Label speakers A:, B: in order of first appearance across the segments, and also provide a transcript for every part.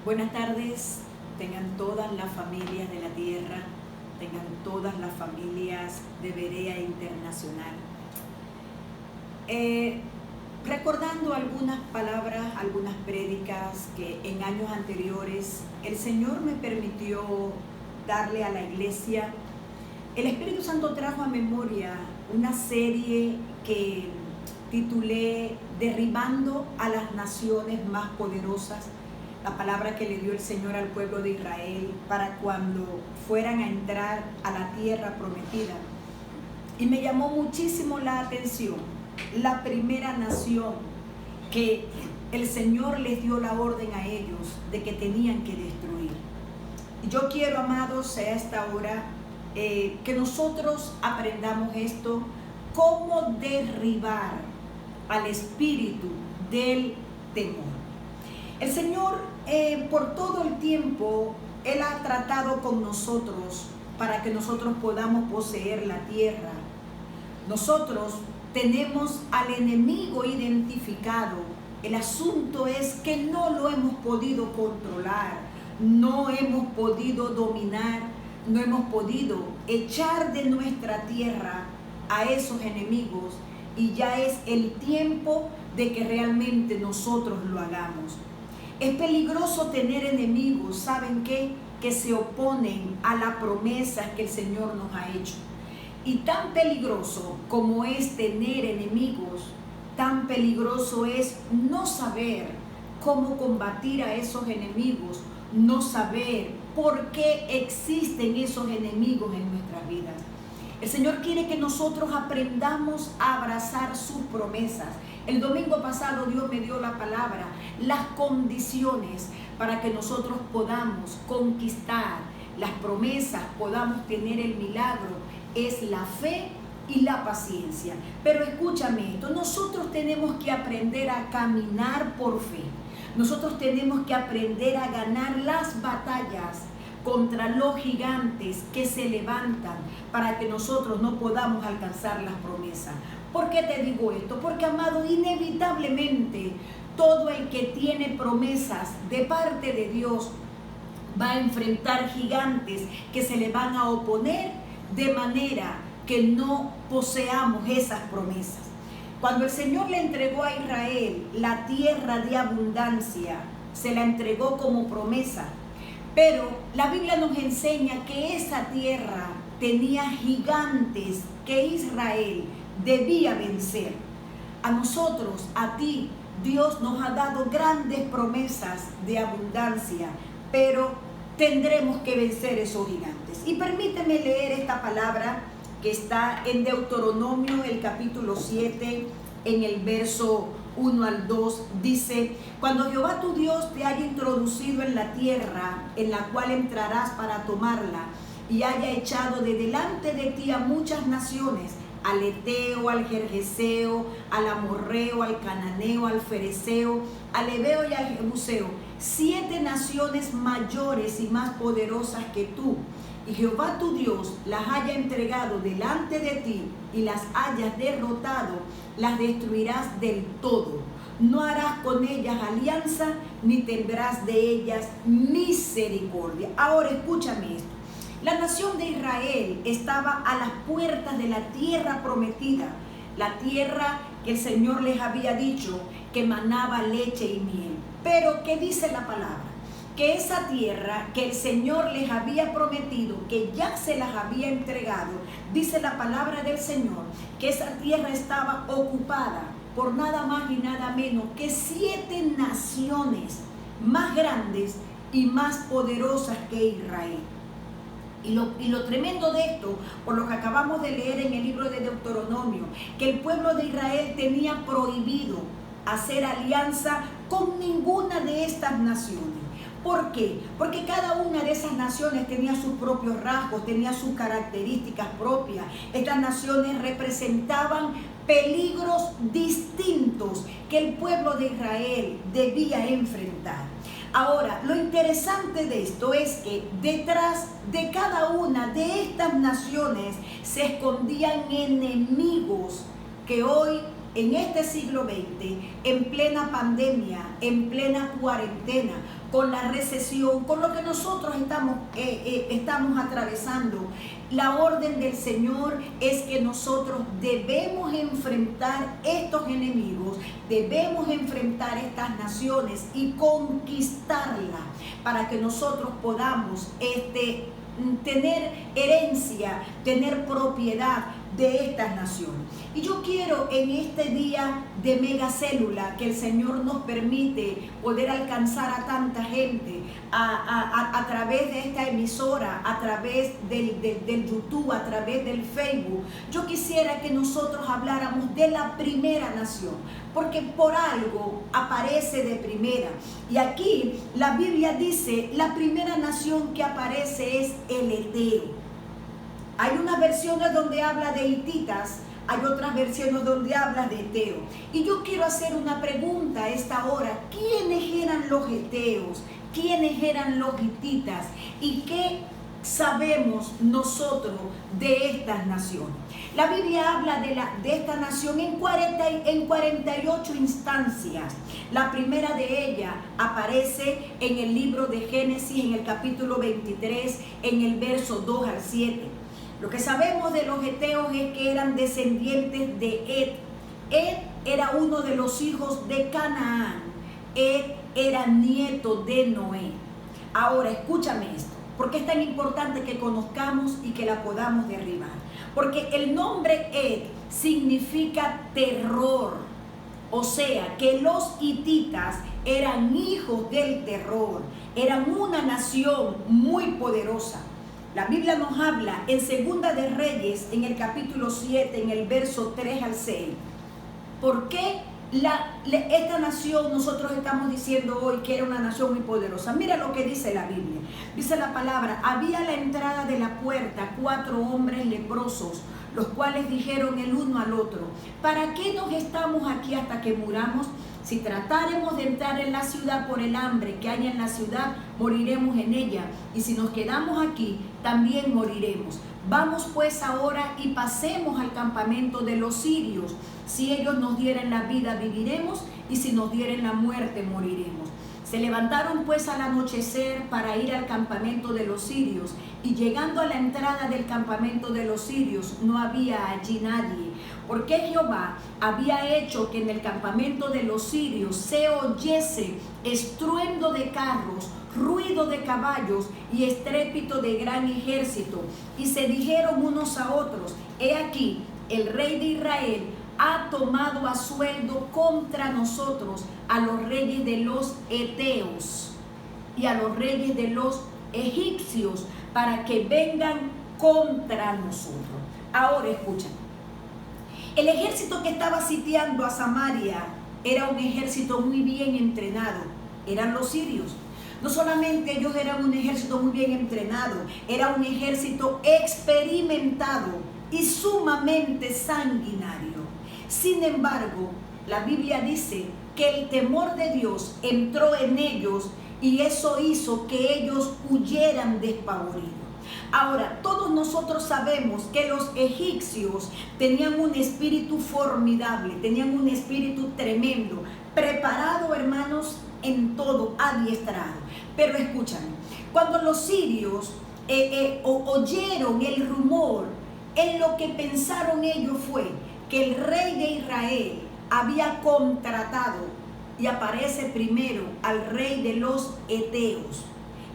A: Buenas tardes, tengan todas las familias de la tierra, tengan todas las familias de Berea Internacional. Recordando algunas palabras, algunas prédicas que en años anteriores el Señor me permitió darle a la iglesia, el Espíritu Santo trajo a memoria una serie que titulé Derribando a las naciones más poderosas, la palabra que le dio el Señor al pueblo de Israel para cuando fueran a entrar a la tierra prometida. Y me llamó muchísimo la atención la primera nación que el Señor les dio la orden a ellos de que tenían que destruir. Y yo quiero, amados, a esta hora que nosotros aprendamos esto, cómo derribar al espíritu del temor. El Señor por todo el tiempo, Él ha tratado con nosotros para que nosotros podamos poseer la tierra. Nosotros tenemos al enemigo identificado. El asunto es que no lo hemos podido controlar, no hemos podido dominar, no hemos podido echar de nuestra tierra a esos enemigos, y ya es el tiempo de que realmente nosotros lo hagamos. Es peligroso tener enemigos, ¿saben qué? Que se oponen a la promesa que el Señor nos ha hecho. Y tan peligroso como es tener enemigos, tan peligroso es no saber cómo combatir a esos enemigos, no saber por qué existen esos enemigos en nuestras vidas. El Señor quiere que nosotros aprendamos a abrazar sus promesas. El domingo pasado Dios me dio la palabra, las condiciones para que nosotros podamos conquistar las promesas, podamos tener el milagro, es la fe y la paciencia. Pero escúchame esto, nosotros tenemos que aprender a caminar por fe. Nosotros tenemos que aprender a ganar las batallas contra los gigantes que se levantan para que nosotros no podamos alcanzar las promesas. ¿Por qué te digo esto? Porque, amado, inevitablemente todo el que tiene promesas de parte de Dios va a enfrentar gigantes que se le van a oponer de manera que no poseamos esas promesas. Cuando el Señor le entregó a Israel la tierra de abundancia, se la entregó como promesa. Pero la Biblia nos enseña que esa tierra tenía gigantes que Israel debía vencer. A nosotros, a ti, Dios nos ha dado grandes promesas de abundancia, pero tendremos que vencer esos gigantes. Y permíteme leer esta palabra que está en Deuteronomio, el capítulo 7, en el verso 1 al 2, dice: cuando Jehová tu Dios te haya introducido en la tierra en la cual entrarás para tomarla, y haya echado de delante de ti a muchas naciones, al Eteo, al Gergeseo, al Amorreo, al Cananeo, al Fereceo, al Heveo y al Jebuseo, 7 naciones mayores y más poderosas que tú, y Jehová tu Dios las haya entregado delante de ti y las hayas derrotado, las destruirás del todo. No harás con ellas alianza, ni tendrás de ellas misericordia. Ahora escúchame esto. La nación de Israel estaba a las puertas de la tierra prometida, la tierra que el Señor les había dicho que manaba leche y miel. Pero, ¿qué dice la palabra? Que esa tierra que el Señor les había prometido, que ya se las había entregado, dice la palabra del Señor, que esa tierra estaba ocupada por nada más y nada menos que 7 naciones más grandes y más poderosas que Israel. Y lo tremendo de esto, por lo que acabamos de leer en el libro de Deuteronomio, que el pueblo de Israel tenía prohibido hacer alianza con ninguna de estas naciones. ¿Por qué? Porque cada una de esas naciones tenía sus propios rasgos, tenía sus características propias. Estas naciones representaban peligros distintos que el pueblo de Israel debía enfrentar. Ahora, lo interesante de esto es que detrás de cada una de estas naciones se escondían enemigos que hoy en este siglo XX, en plena pandemia, en plena cuarentena, con la recesión, con lo que nosotros estamos atravesando, la orden del Señor es que nosotros debemos enfrentar estos enemigos, debemos enfrentar estas naciones y conquistarlas para que nosotros podamos tener herencia, tener propiedad de estas naciones. Y yo quiero en este día de megacélula que el Señor nos permite poder alcanzar a tanta gente a través de esta emisora, a través del YouTube, a través del Facebook. Yo quisiera que nosotros habláramos de la primera nación, porque por algo aparece de primera. Y aquí la Biblia dice, la primera nación que aparece es el Eteo. Hay unas versiones donde habla de hititas, hay otras versiones donde habla de Eteo. Y yo quiero hacer una pregunta a esta hora. ¿Quiénes eran los eteos? ¿Quiénes eran los hititas? ¿Y qué sabemos nosotros de estas naciones? La Biblia habla de esta nación en 48 instancias. La primera de ellas aparece en el libro de Génesis, en el capítulo 23, en el verso 2 al 7. Lo que sabemos de los eteos es que eran descendientes de Ed. Ed era uno de los hijos de Canaán. Ed era nieto de Noé. Ahora, escúchame esto. ¿Por qué es tan importante que conozcamos y que la podamos derribar? Porque el nombre Ed significa terror. O sea, que los hititas eran hijos del terror. Eran una nación muy poderosa. La Biblia nos habla en Segunda de Reyes, en el capítulo 7, en el verso 3 al 6. ¿Por qué esta nación nosotros estamos diciendo hoy que era una nación muy poderosa? Mira lo que dice la Biblia. Dice la palabra, había a la entrada de la puerta 4 hombres leprosos, los cuales dijeron el uno al otro, ¿para qué nos estamos aquí hasta que muramos? Si tratáremos de entrar en la ciudad por el hambre que hay en la ciudad, moriremos en ella. Y si nos quedamos aquí, también moriremos. Vamos pues ahora y pasemos al campamento de los sirios. Si ellos nos dieren la vida, viviremos, y si nos dieren la muerte, moriremos. Se levantaron pues al anochecer para ir al campamento de los sirios, y llegando a la entrada del campamento de los sirios, no había allí nadie, porque Jehová había hecho que en el campamento de los sirios se oyese estruendo de carros, ruido de caballos y estrépito de gran ejército. Y se dijeron unos a otros, he aquí, el rey de Israel ha tomado a sueldo contra nosotros a los reyes de los eteos y a los reyes de los egipcios para que vengan contra nosotros. Ahora escuchen, el ejército que estaba sitiando a Samaria era un ejército muy bien entrenado, eran los sirios. No solamente ellos eran un ejército muy bien entrenado, era un ejército experimentado y sumamente sanguinario. Sin embargo, la Biblia dice que el temor de Dios entró en ellos y eso hizo que ellos huyeran despavoridos. Ahora, todos nosotros sabemos que los egipcios tenían un espíritu formidable, tenían un espíritu tremendo, preparado, hermanos, en todo, adiestrado. Pero escúchame, cuando los sirios oyeron el rumor, en lo que pensaron ellos fue que el rey de Israel había contratado, y aparece primero al rey de los eteos.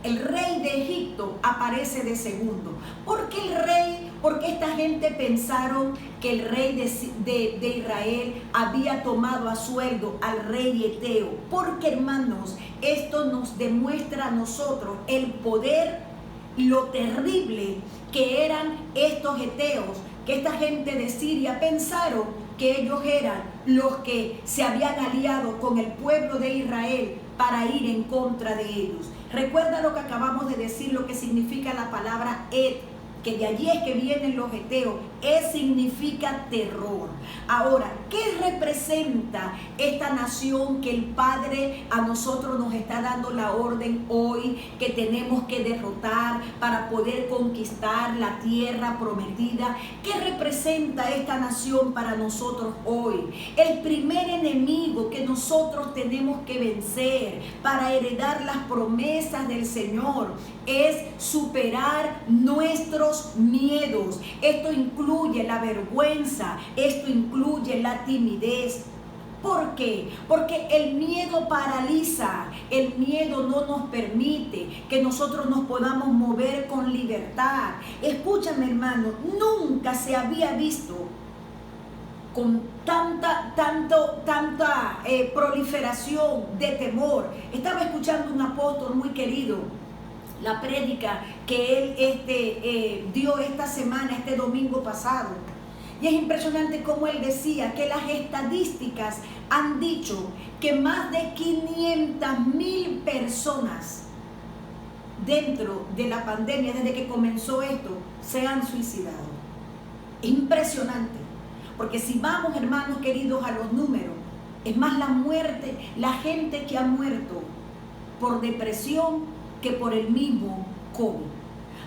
A: El rey de Egipto aparece de segundo. ¿Por qué el rey? Porque esta gente pensaron que el rey de Israel había tomado a sueldo al rey eteo. Porque, hermanos, esto nos demuestra a nosotros el poder y lo terrible que eran estos eteos, que esta gente de Siria pensaron que ellos eran los que se habían aliado con el pueblo de Israel para ir en contra de ellos. Recuerda lo que acabamos de decir, lo que significa la palabra Ed. que de allí es que vienen los heteos, significa terror. Ahora, ¿qué representa esta nación que el Padre a nosotros nos está dando la orden hoy que tenemos que derrotar para poder conquistar la tierra prometida? ¿Qué representa esta nación para nosotros hoy? El primer enemigo que nosotros tenemos que vencer para heredar las promesas del Señor es superar nuestros miedos. Esto incluye la vergüenza, esto incluye la timidez. ¿Por qué? Porque el miedo paraliza, el miedo no nos permite que nosotros nos podamos mover con libertad. Escúchame, hermano, nunca se había visto con tanta proliferación de temor. Estaba escuchando un apóstol muy querido, la prédica que él dio esta semana, este domingo pasado. Y es impresionante cómo él decía que las estadísticas han dicho que más de 500,000 personas dentro de la pandemia, desde que comenzó esto, se han suicidado. Impresionante. Porque si vamos, hermanos queridos, a los números, es más la muerte, la gente que ha muerto por depresión que por el mismo COVID.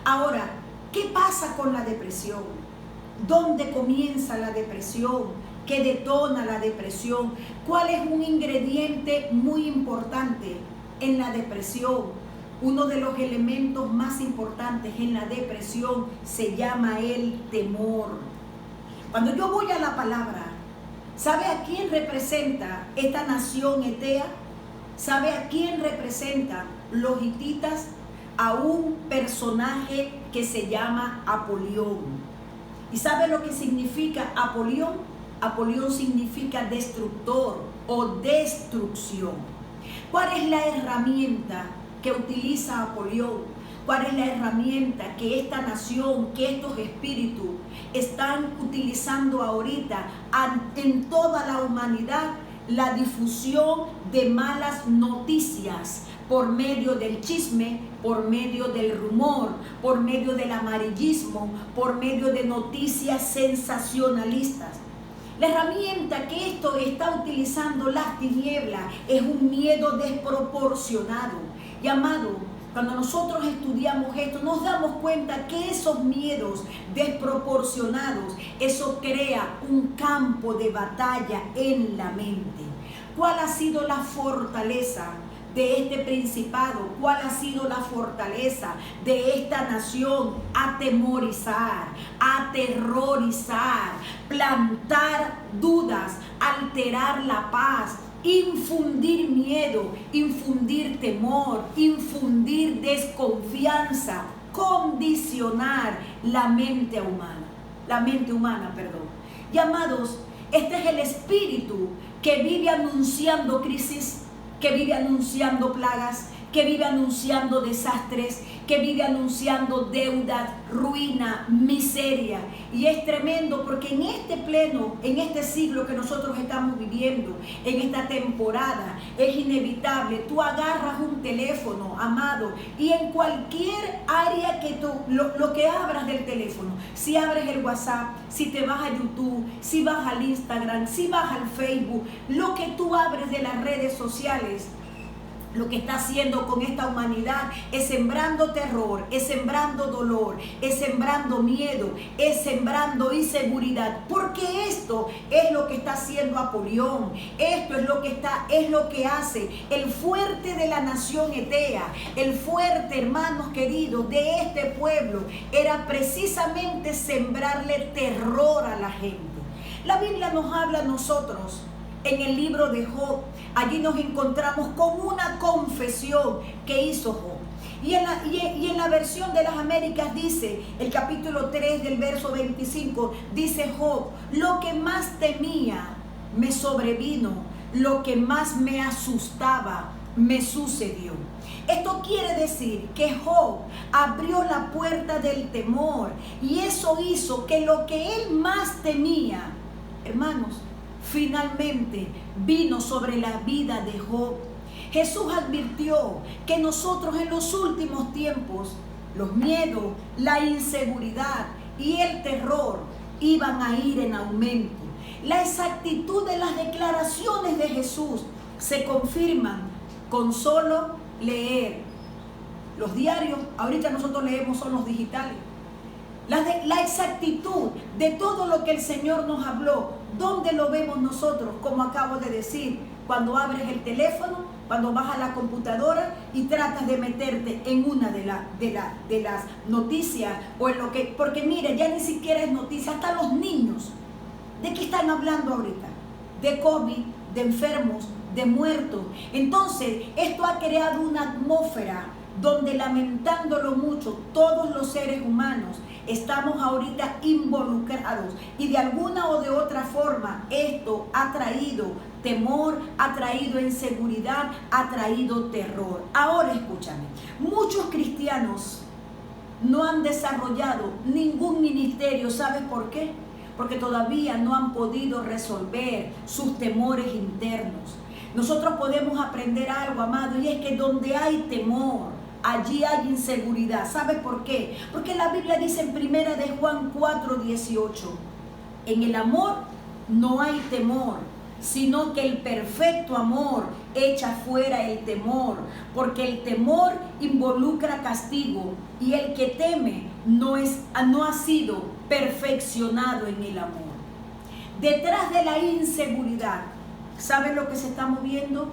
A: Ahora, ¿qué pasa con la depresión? ¿Dónde comienza la depresión? ¿Qué detona la depresión? ¿Cuál es un ingrediente muy importante en la depresión? Uno de los elementos más importantes en la depresión se llama el temor. Cuando yo voy a la palabra, ¿sabe a quién representa esta nación etea? ¿Sabe a quién representa los hititas? A un personaje que se llama Apolión. ¿Y sabe lo que significa Apolión? Apolión significa destructor o destrucción. ¿Cuál es la herramienta que utiliza Apolión? ¿Cuál es la herramienta que esta nación, que estos espíritus están utilizando ahorita en toda la humanidad? La difusión de malas noticias por medio del chisme, por medio del rumor, por medio del amarillismo, por medio de noticias sensacionalistas. La herramienta que esto está utilizando las tinieblas es un miedo desproporcionado. Y amado, cuando nosotros estudiamos esto, nos damos cuenta que esos miedos desproporcionados, eso crea un campo de batalla en la mente. ¿Cuál ha sido la fortaleza de este principado? ¿Cuál ha sido la fortaleza de esta nación? Atemorizar, aterrorizar, plantar dudas, alterar la paz, infundir miedo, infundir temor, infundir desconfianza, condicionar la mente humana, perdón. Y amados, este es el espíritu que vive anunciando crisis, que vive anunciando plagas, que vive anunciando desastres, que vive anunciando deudas, ruina, miseria. Y es tremendo porque en este siglo que nosotros estamos viviendo, en esta temporada, es inevitable. Tú agarras un teléfono, amado, y en cualquier área que tú, lo que abras del teléfono, si abres el WhatsApp, si te vas a YouTube, si vas al Instagram, si vas al Facebook, lo que tú abres de las redes sociales, lo que está haciendo con esta humanidad es sembrando terror, es sembrando dolor, es sembrando miedo, es sembrando inseguridad, porque esto es lo que está haciendo Apolión. Esto es lo que hace el fuerte de la nación etea, el fuerte, hermanos queridos, de este pueblo, era precisamente sembrarle terror a la gente. La Biblia nos habla a nosotros en el libro de Job. Allí nos encontramos con una confesión que hizo Job. Y en la versión de las Américas dice, el capítulo 3 del verso 25, dice Job: lo que más temía me sobrevino, lo que más me asustaba me sucedió. Esto quiere decir que Job abrió la puerta del temor, y eso hizo que lo que él más temía, hermanos, finalmente vino sobre la vida de Job. Jesús advirtió que nosotros en los últimos tiempos los miedos, la inseguridad y el terror iban a ir en aumento. La exactitud de las declaraciones de Jesús se confirman con solo leer los diarios. Ahorita nosotros leemos son los digitales. La exactitud de todo lo que el Señor nos habló, ¿dónde lo vemos nosotros? Como acabo de decir, cuando abres el teléfono, cuando vas a la computadora y tratas de meterte en una de las noticias o en lo que, porque mire, ya ni siquiera es noticia, hasta los niños, ¿de qué están hablando ahorita? De COVID, de enfermos, de muertos. Entonces, esto ha creado una atmósfera donde, lamentándolo mucho, todos los seres humanos estamos ahorita involucrados y de alguna o de otra forma esto ha traído temor, ha traído inseguridad, ha traído terror. Ahora escúchame, muchos cristianos no han desarrollado ningún ministerio. ¿Sabes por qué? Porque todavía no han podido resolver sus temores internos. Nosotros podemos aprender algo, amado, y es que donde hay temor, allí hay inseguridad. ¿Sabes por qué? Porque la Biblia dice en 1 de Juan 4:18, en el amor no hay temor, sino que el perfecto amor echa fuera el temor, porque el temor involucra castigo y el que teme no ha sido perfeccionado en el amor. Detrás de la inseguridad, ¿sabes lo que se está moviendo?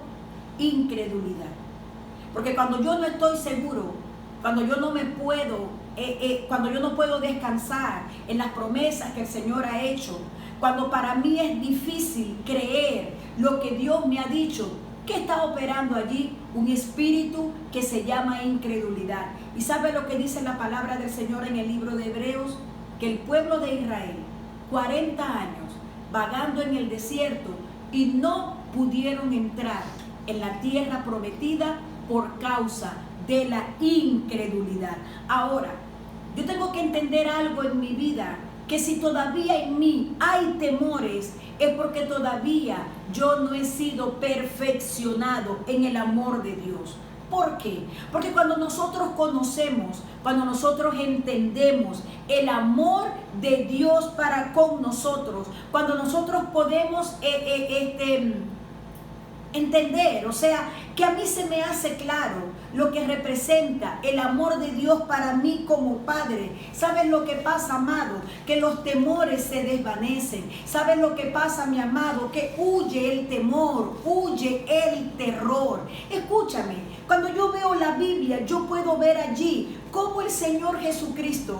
A: Incredulidad. Porque cuando yo no estoy seguro, cuando yo no puedo descansar en las promesas que el Señor ha hecho, cuando para mí es difícil creer lo que Dios me ha dicho, ¿qué está operando allí? Un espíritu que se llama incredulidad. ¿Y sabe lo que dice la palabra del Señor en el libro de Hebreos? Que el pueblo de Israel, 40 años vagando en el desierto y no pudieron entrar en la tierra prometida por causa de la incredulidad. Ahora, yo tengo que entender algo en mi vida, que si todavía en mí hay temores, es porque todavía yo no he sido perfeccionado en el amor de Dios. ¿Por qué? Porque cuando nosotros conocemos, cuando nosotros entendemos el amor de Dios para con nosotros, cuando nosotros podemos entender, o sea, que a mí se me hace claro lo que representa el amor de Dios para mí como padre. ¿Sabes lo que pasa, amado? Que los temores se desvanecen. ¿Sabes lo que pasa, mi amado? Que huye el temor, huye el terror. Escúchame, cuando yo veo la Biblia, yo puedo ver allí cómo el Señor Jesucristo,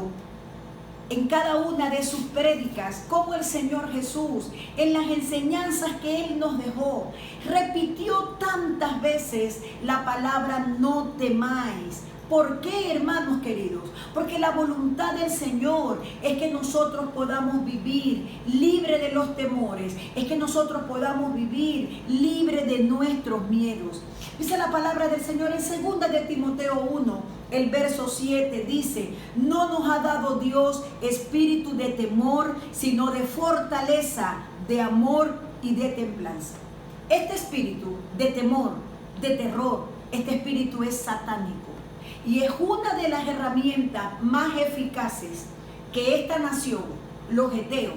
A: en cada una de sus prédicas, como el Señor Jesús, en las enseñanzas que Él nos dejó, repitió tantas veces la palabra no temáis. ¿Por qué, hermanos queridos? Porque la voluntad del Señor es que nosotros podamos vivir libre de los temores, es que nosotros podamos vivir libre de nuestros miedos. Dice la palabra del Señor en 2 de Timoteo 1, el verso 7, dice: no nos ha dado Dios espíritu de temor, sino de fortaleza, de amor y de templanza. Este espíritu de temor, de terror, este espíritu es satánico. Y es una de las herramientas más eficaces que esta nación, los heteos,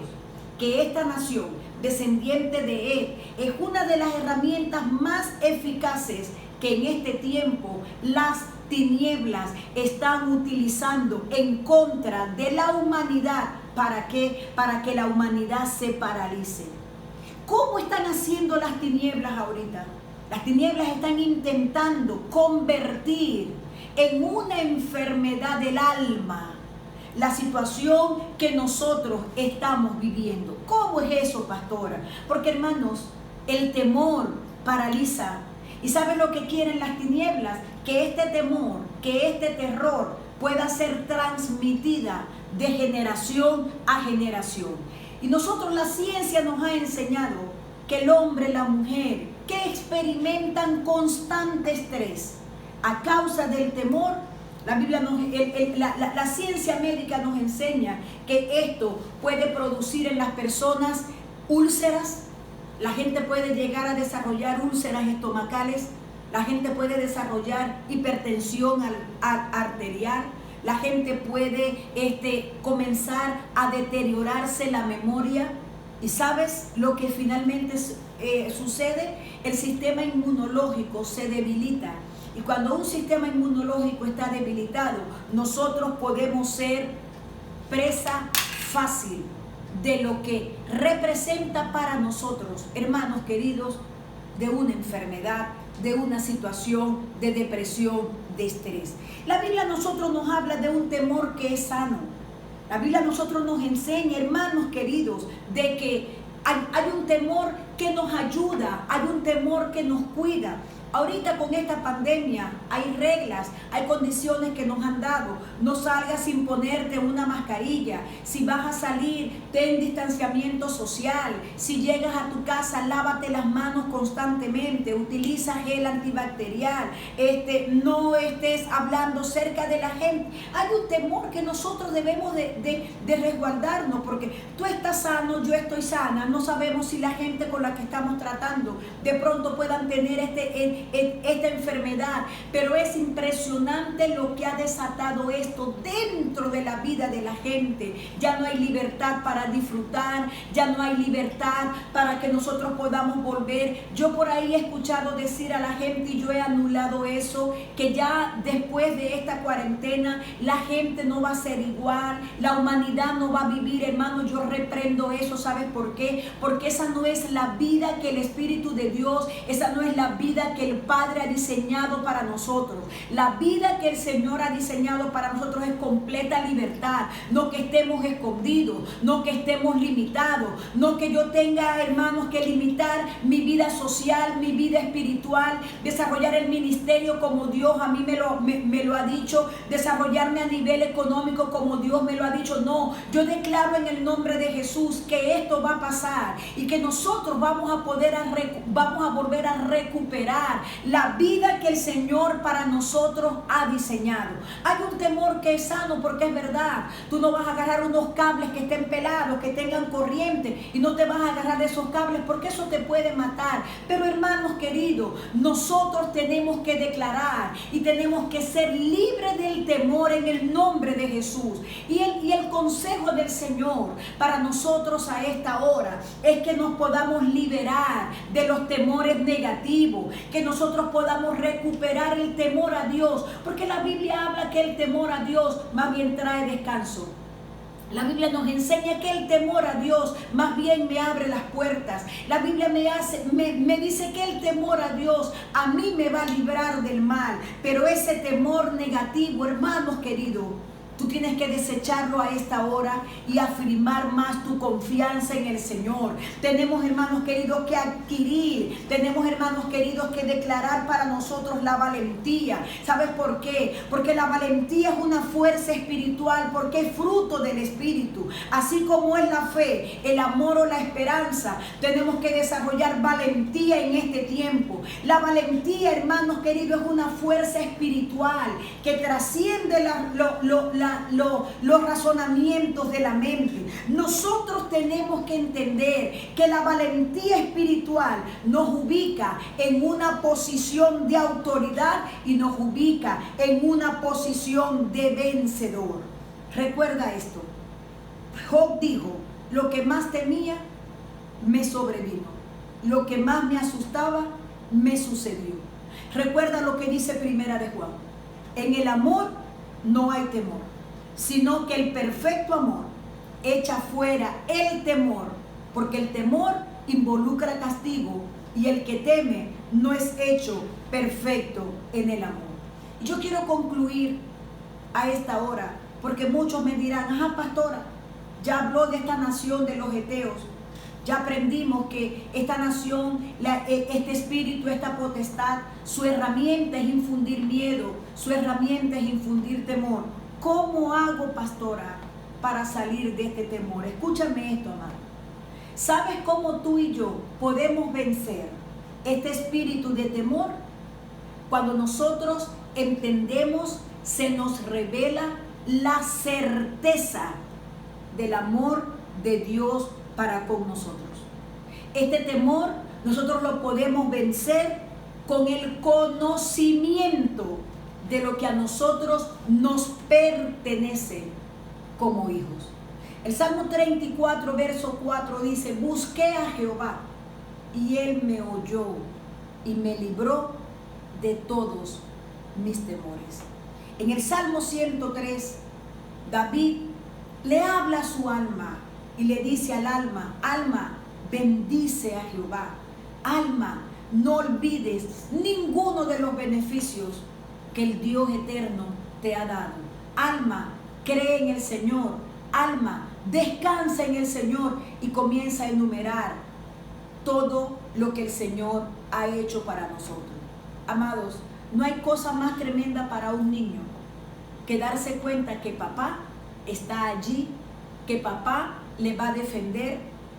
A: que esta nación, descendiente de Ed, es una de las herramientas más eficaces que en este tiempo las tinieblas están utilizando en contra de la humanidad. ¿Para qué? Para que la humanidad se paralice. ¿Cómo están haciendo las tinieblas ahorita? Las tinieblas están intentando convertir en una enfermedad del alma la situación que nosotros estamos viviendo. ¿Cómo es eso, pastora? Porque, hermanos, el temor paraliza. ¿Y sabe lo que quieren las tinieblas? Que este temor, que este terror pueda ser transmitida de generación a generación. Y nosotros, la ciencia nos ha enseñado que el hombre, la mujer, que experimentan constante estrés a causa del temor, la Biblia la ciencia médica nos enseña que esto puede producir en las personas úlceras. La gente puede llegar a desarrollar úlceras estomacales, la gente puede desarrollar hipertensión arterial, la gente puede comenzar a deteriorarse la memoria. ¿Y sabes lo que finalmente sucede? El sistema inmunológico se debilita. Y cuando un sistema inmunológico está debilitado, nosotros podemos ser presa fácil de lo que representa para nosotros, hermanos queridos, de una enfermedad, de una situación de depresión, de estrés. La Biblia a nosotros nos habla de un temor que es sano. La Biblia a nosotros nos enseña, hermanos queridos, de que hay un temor que nos ayuda, hay un temor que nos cuida. Ahorita con esta pandemia hay reglas, hay condiciones que nos han dado. No salgas sin ponerte una mascarilla. Si vas a salir, ten distanciamiento social. Si llegas a tu casa, lávate las manos constantemente. Utiliza gel antibacterial. No estés hablando cerca de la gente. Hay un temor que nosotros debemos de resguardarnos, porque tú estás sano, yo estoy sana. No sabemos si la gente con la que estamos tratando de pronto puedan tener esta enfermedad, pero es impresionante lo que ha desatado esto dentro de la vida de la gente. Ya no hay libertad para disfrutar, ya no hay libertad para que nosotros podamos volver. Yo por ahí he escuchado decir a la gente, y yo he anulado eso, que ya después de esta cuarentena la gente no va a ser igual, la humanidad no va a vivir, hermano. Yo reprendo eso. ¿Sabes por qué? Porque esa no es la vida que el Espíritu de Dios, esa no es la vida que el Padre ha diseñado para nosotros. La vida que el Señor ha diseñado para nosotros es completa libertad. No que estemos escondidos, no que estemos limitados, no que yo tenga, hermanos, que limitar mi vida social, mi vida espiritual, desarrollar el ministerio como Dios a mí me lo ha dicho, desarrollarme a nivel económico como Dios me lo ha dicho. No, yo declaro en el nombre de Jesús que esto va a pasar y que nosotros vamos a volver a recuperar la vida que el Señor para nosotros ha diseñado. Hay un temor que es sano, porque es verdad. Tú no vas a agarrar unos cables que estén pelados, que tengan corriente, y no te vas a agarrar de esos cables, porque eso te puede matar. Pero hermanos queridos, nosotros tenemos que declarar y tenemos que ser libres del temor en el nombre de Jesús. Y el consejo del Señor para nosotros a esta hora es que nos podamos liberar de los temores negativos, que nosotros podamos recuperar el temor a Dios, porque la Biblia habla que el temor a Dios más bien trae descanso. La Biblia nos enseña que el temor a Dios más bien me abre las puertas. La Biblia me dice que el temor a Dios a mí me va a librar del mal. Pero ese temor negativo, hermanos queridos, tú tienes que desecharlo a esta hora y afirmar más tu confianza en el Señor. Tenemos, hermanos queridos, que adquirir, tenemos, hermanos queridos, que declarar para nosotros la valentía. ¿Sabes por qué? Porque la valentía es una fuerza espiritual, porque es fruto del Espíritu. Así como es la fe, el amor o la esperanza, tenemos que desarrollar valentía en este tiempo. La valentía, hermanos queridos, es una fuerza espiritual que trasciende los razonamientos de la mente. Nosotros tenemos que entender que la valentía espiritual nos ubica en una posición de autoridad y nos ubica en una posición de vencedor. Recuerda esto. Job dijo: lo que más temía me sobrevino, lo que más me asustaba me sucedió. Recuerda lo que dice Primera de Juan: en el amor no hay temor, sino que el perfecto amor echa fuera el temor, porque el temor involucra castigo y el que teme no es hecho perfecto en el amor. Y yo quiero concluir a esta hora, porque muchos me dirán: ajá, pastora, ya habló de esta nación de los heteos, ya aprendimos que esta nación, este espíritu, esta potestad, su herramienta es infundir miedo, su herramienta es infundir temor. ¿Cómo hago, pastora, para salir de este temor? Escúchame esto, amado. ¿Sabes cómo tú y yo podemos vencer este espíritu de temor? Cuando nosotros entendemos, se nos revela la certeza del amor de Dios para con nosotros. Este temor nosotros lo podemos vencer con el conocimiento de lo que a nosotros nos pertenece como hijos. El Salmo 34, verso 4 dice: busqué a Jehová y Él me oyó y me libró de todos mis temores. En el Salmo 103, David le habla a su alma y le dice al alma: alma, bendice a Jehová. Alma, no olvides ninguno de los beneficios que el Dios eterno te ha dado. Alma, cree en el Señor. Alma, descansa en el Señor, y comienza a enumerar todo lo que el Señor ha hecho para nosotros. Amados, no hay cosa más tremenda para un niño que darse cuenta que papá está allí, que papá le va a defender,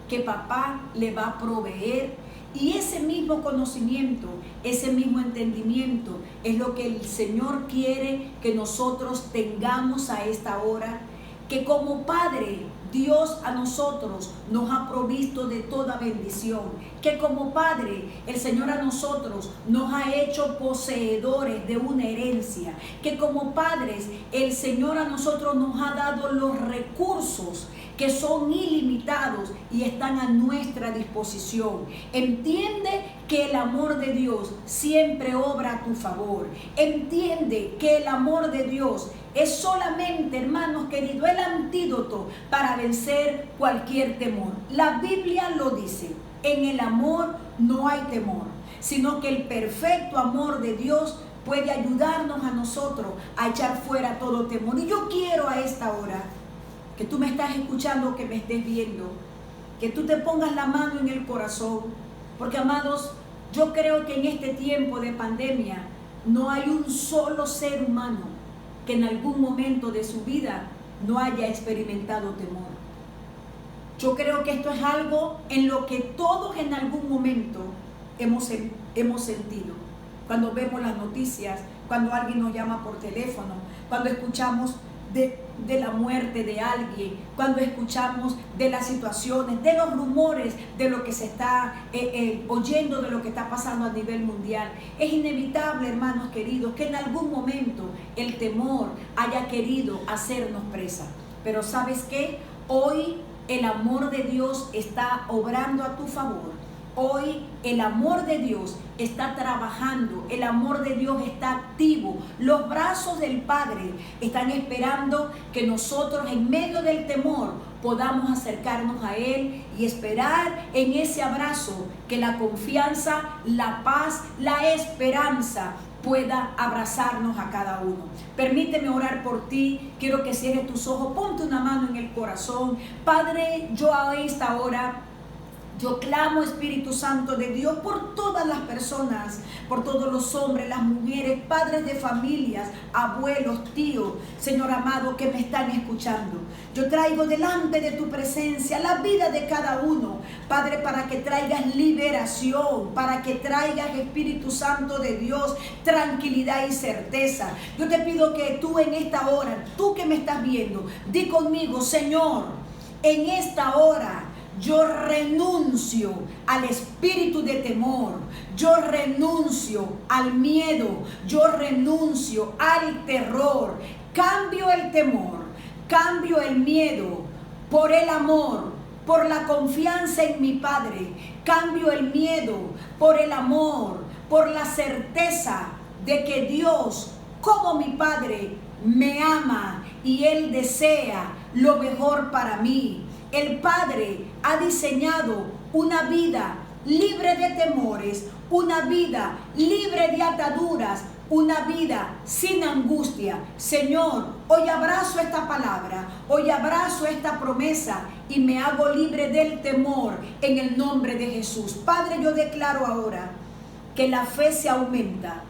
A: que papá le va a proveer. Y ese mismo conocimiento, ese mismo entendimiento es lo que el Señor quiere que nosotros tengamos a esta hora. Que como Padre, Dios a nosotros nos ha provisto de toda bendición. Que como Padre, el Señor a nosotros nos ha hecho poseedores de una herencia. Que como padres, el Señor a nosotros nos ha dado los recursos que son ilimitados y están a nuestra disposición. Entiende que el amor de Dios siempre obra a tu favor. Entiende que el amor de Dios es solamente, hermanos queridos, el antídoto para vencer cualquier temor. La Biblia lo dice: en el amor no hay temor, sino que el perfecto amor de Dios puede ayudarnos a nosotros a echar fuera todo temor. Y yo quiero a esta hora, que tú me estás escuchando, que me estés viendo, que tú te pongas la mano en el corazón, porque amados, yo creo que en este tiempo de pandemia no hay un solo ser humano que en algún momento de su vida no haya experimentado temor. Yo creo que esto es algo en lo que todos en algún momento hemos sentido. Cuando vemos las noticias, cuando alguien nos llama por teléfono, cuando escuchamos de la muerte de alguien, cuando escuchamos de las situaciones, de los rumores, de lo que se está oyendo, de lo que está pasando a nivel mundial. Es inevitable, hermanos queridos, que en algún momento el temor haya querido hacernos presa. Pero ¿sabes qué? Hoy el amor de Dios está obrando a tu favor. Hoy el amor de Dios está trabajando, el amor de Dios está activo. Los brazos del Padre están esperando que nosotros en medio del temor podamos acercarnos a Él y esperar en ese abrazo que la confianza, la paz, la esperanza pueda abrazarnos a cada uno. Permíteme orar por ti. Quiero que cierres tus ojos, ponte una mano en el corazón. Padre, yo a esta hora, yo clamo, Espíritu Santo de Dios, por todas las personas, por todos los hombres, las mujeres, padres de familias, abuelos, tíos, Señor amado, que me están escuchando. Yo traigo delante de tu presencia la vida de cada uno, Padre, para que traigas liberación, para que traigas, Espíritu Santo de Dios, tranquilidad y certeza. Yo te pido que tú en esta hora, tú que me estás viendo, di conmigo: Señor, en esta hora yo renuncio al espíritu de temor, yo renuncio al miedo, yo renuncio al terror. Cambio el temor, cambio el miedo por el amor, por la confianza en mi Padre. Cambio el miedo por el amor, por la certeza de que Dios, como mi Padre, me ama y Él desea lo mejor para mí. El Padre ha diseñado una vida libre de temores, una vida libre de ataduras, una vida sin angustia. Señor, hoy abrazo esta palabra, hoy abrazo esta promesa y me hago libre del temor en el nombre de Jesús. Padre, yo declaro ahora que la fe se aumenta.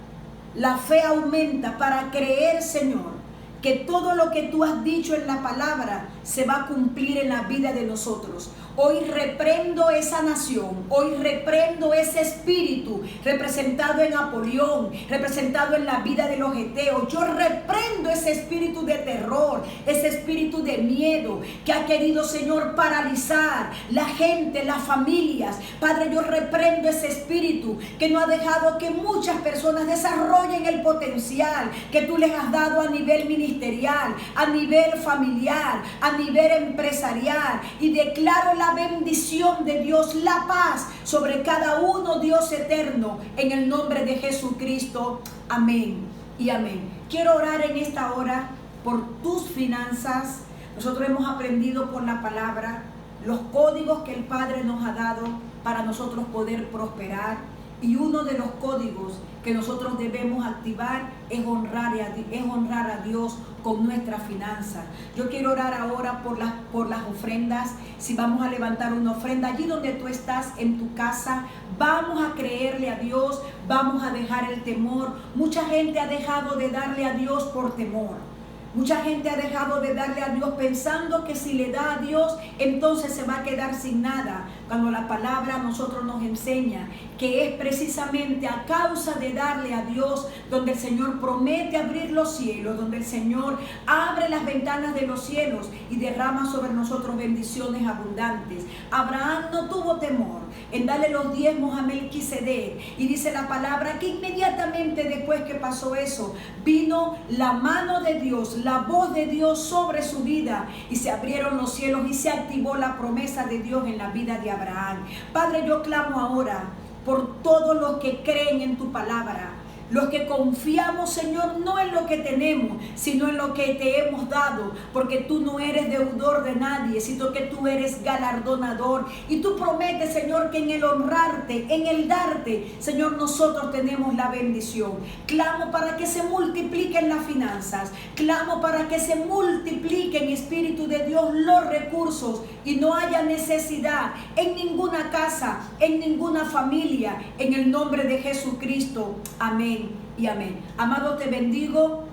A: La fe aumenta para creer, Señor, que todo lo que tú has dicho en la palabra se va a cumplir en la vida de nosotros. Hoy reprendo esa nación, hoy reprendo ese espíritu representado en Apolión, representado en la vida de los geteos. Yo reprendo ese espíritu de terror, ese espíritu de miedo que ha querido, Señor, paralizar la gente, las familias. Padre, yo reprendo ese espíritu que no ha dejado que muchas personas desarrollen el potencial que tú les has dado a nivel ministerial, a nivel familiar, a nivel empresarial, y declaro la bendición de Dios, la paz sobre cada uno, Dios eterno, en el nombre de Jesucristo. Amén y amén. Quiero orar en esta hora por tus finanzas. Nosotros hemos aprendido por la palabra los códigos que el Padre nos ha dado para nosotros poder prosperar, y uno de los códigos que nosotros debemos activar es honrar a Dios con nuestras finanzas. Yo quiero orar ahora por las ofrendas. Si vamos a levantar una ofrenda allí donde tú estás, en tu casa, vamos a creerle a Dios, vamos a dejar el temor. Mucha gente ha dejado de darle a Dios por temor. Mucha gente ha dejado de darle a Dios pensando que si le da a Dios, entonces se va a quedar sin nada. Cuando la palabra a nosotros nos enseña que es precisamente a causa de darle a Dios donde el Señor promete abrir los cielos, donde el Señor abre las ventanas de los cielos y derrama sobre nosotros bendiciones abundantes. Abraham no tuvo temor en darle los diezmos a Melquisedec, y dice la palabra que inmediatamente después que pasó eso, vino la mano de Dios, la voz de Dios sobre su vida, y se abrieron los cielos y se activó la promesa de Dios en la vida de Abraham. Padre, yo clamo ahora por todos los que creen en tu palabra, los que confiamos, Señor, no en lo que tenemos, sino en lo que te hemos dado, porque tú no eres deudor de nadie, sino que tú eres galardonador, y tú prometes, Señor, que en el honrarte, en el darte, Señor, nosotros tenemos la bendición. Clamo para que se multipliquen las finanzas, clamo para que se multipliquen, Espíritu de Dios, los recursos, y no haya necesidad en ninguna casa, en ninguna familia, en el nombre de Jesucristo. Amén y amén. Amado, te bendigo.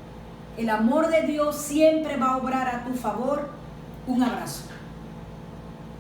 A: El amor de Dios siempre va a obrar a tu favor. Un abrazo.